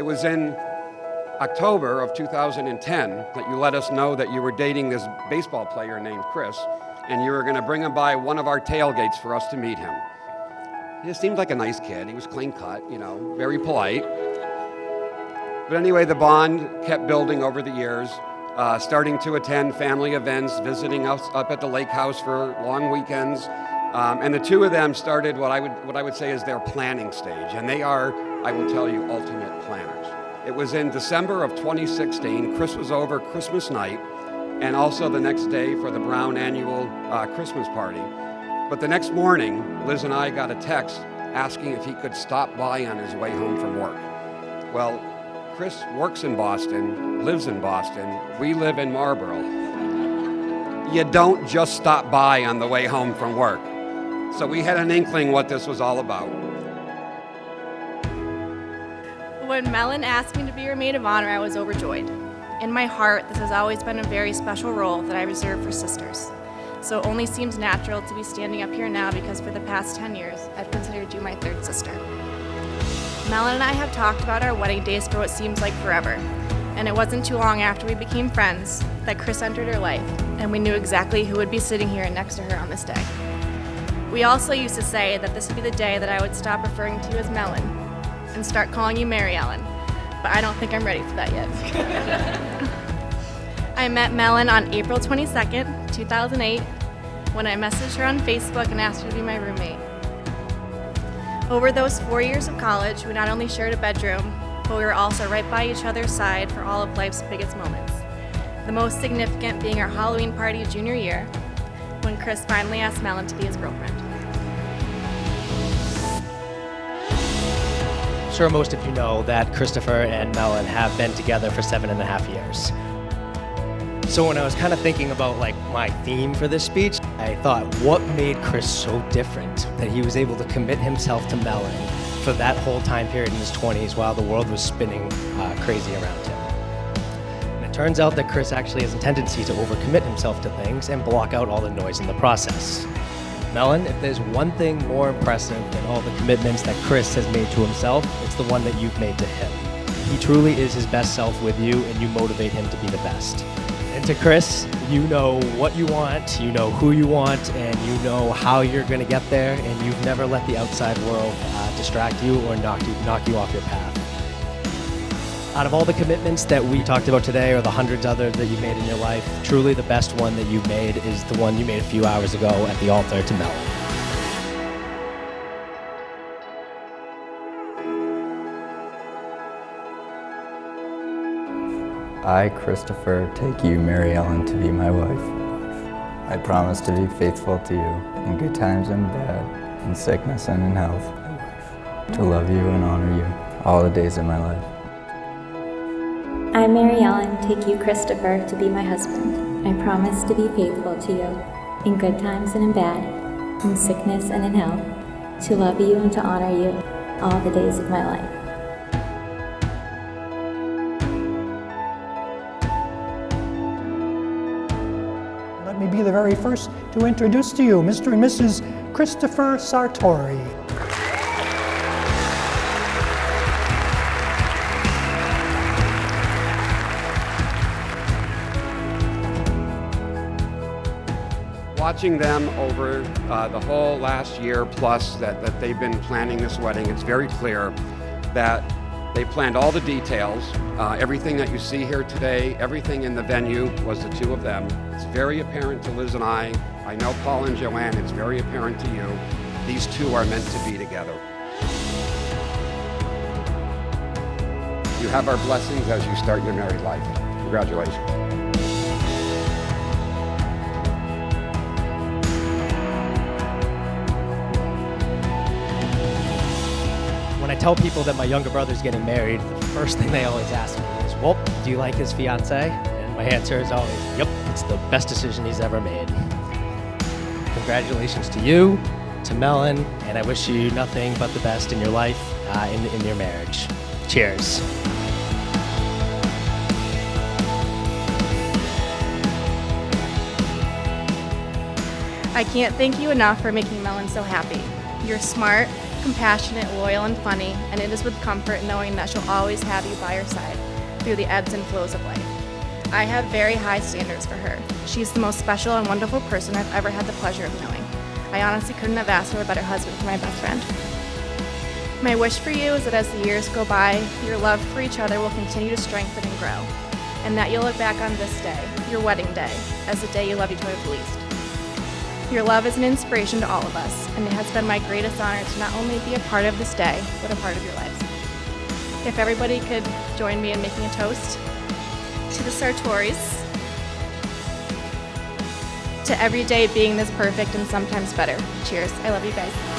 It was in October of 2010 that you let us know that you were dating this baseball player named Chris, and you were going to bring him by one of our tailgates for us to meet him. He seemed like a nice kid. He was clean cut, very polite. But anyway, the bond kept building over the years, starting to attend family events, visiting us up at the lake house for long weekends. And the two of them started what I would say is their planning stage. And they are, I will tell you, ultimate planners. It was in December of 2016. Chris was over Christmas night and also the next day for the Brown annual Christmas party. But the next morning, Liz and I got a text asking if he could stop by on his way home from work. Well, Chris works in Boston, lives in Boston. We live in Marlboro. You don't just stop by on the way home from work. So we had an inkling what this was all about. When Maryellen asked me to be her maid of honor, I was overjoyed. In my heart, this has always been a very special role that I reserve for sisters. So it only seems natural to be standing up here now because for the past 10 years, I've considered you my third sister. Maryellen and I have talked about our wedding days for what seems like forever. And it wasn't too long after we became friends that Chris entered her life, and we knew exactly who would be sitting here next to her on this day. We also used to say that this would be the day that I would stop referring to you as Maryellen and start calling you Maryellen, but I don't think I'm ready for that yet. I met Maryellen on April 22nd, 2008, when I messaged her on Facebook and asked her to be my roommate. Over those 4 years of college, we not only shared a bedroom, but we were also right by each other's side for all of life's biggest moments. The most significant being our Halloween party junior year, when Chris finally asked Maryellen to be his girlfriend. I'm sure most of you know that Christopher and Maryellen have been together for 7.5 years. So when I was kind of thinking about my theme for this speech, I thought, what made Chris so different that he was able to commit himself to Maryellen for that whole time period in his 20s while the world was spinning crazy around him? And it turns out that Chris actually has a tendency to overcommit himself to things and block out all the noise in the process. Maryellen, if there's one thing more impressive than all the commitments that Chris has made to himself, it's the one that you've made to him. He truly is his best self with you, and you motivate him to be the best. And to Chris, you know what you want, you know who you want, and you know how you're going to get there, and you've never let the outside world distract you or knock you off your path. Out of all the commitments that we talked about today, or the hundreds others that you've made in your life, truly the best one that you've made is the one you made a few hours ago at the altar to Maryellen. I, Christopher, take you, Maryellen, to be my wife. I promise to be faithful to you in good times and bad, in sickness and in health, to love you and honor you all the days of my life. I, Maryellen, take you, Christopher, to be my husband. I promise to be faithful to you in good times and in bad, in sickness and in health, to love you and to honor you all the days of my life. Let me be the very first to introduce to you Mr. and Mrs. Christopher Sartori. Watching them over the whole last year plus that they've been planning this wedding, it's very clear that they planned all the details. Everything that you see here today, everything in the venue was the two of them. It's very apparent to Liz and I know Paul and Joanne, it's very apparent to you. These two are meant to be together. You have our blessings as you start your married life. Congratulations. When I tell people that my younger brother's getting married, the first thing they always ask me is, well, do you like his fiancée? And my answer is always, yep, it's the best decision he's ever made. Congratulations to you, to Maryellen, and I wish you nothing but the best in your life, in your marriage. Cheers. I can't thank you enough for making Maryellen so happy. You're smart, compassionate, loyal, and funny, and it is with comfort knowing that she'll always have you by her side through the ebbs and flows of life. I have very high standards for her. She's the most special and wonderful person I've ever had the pleasure of knowing. I honestly couldn't have asked for a better husband for my best friend. My wish for you is that as the years go by, your love for each other will continue to strengthen and grow, and that you'll look back on this day, your wedding day, as the day you love each other the least. Your love is an inspiration to all of us, and it has been my greatest honor to not only be a part of this day, but a part of your lives. If everybody could join me in making a toast to the Sartoris, to every day being this perfect and sometimes better. Cheers. I love you guys.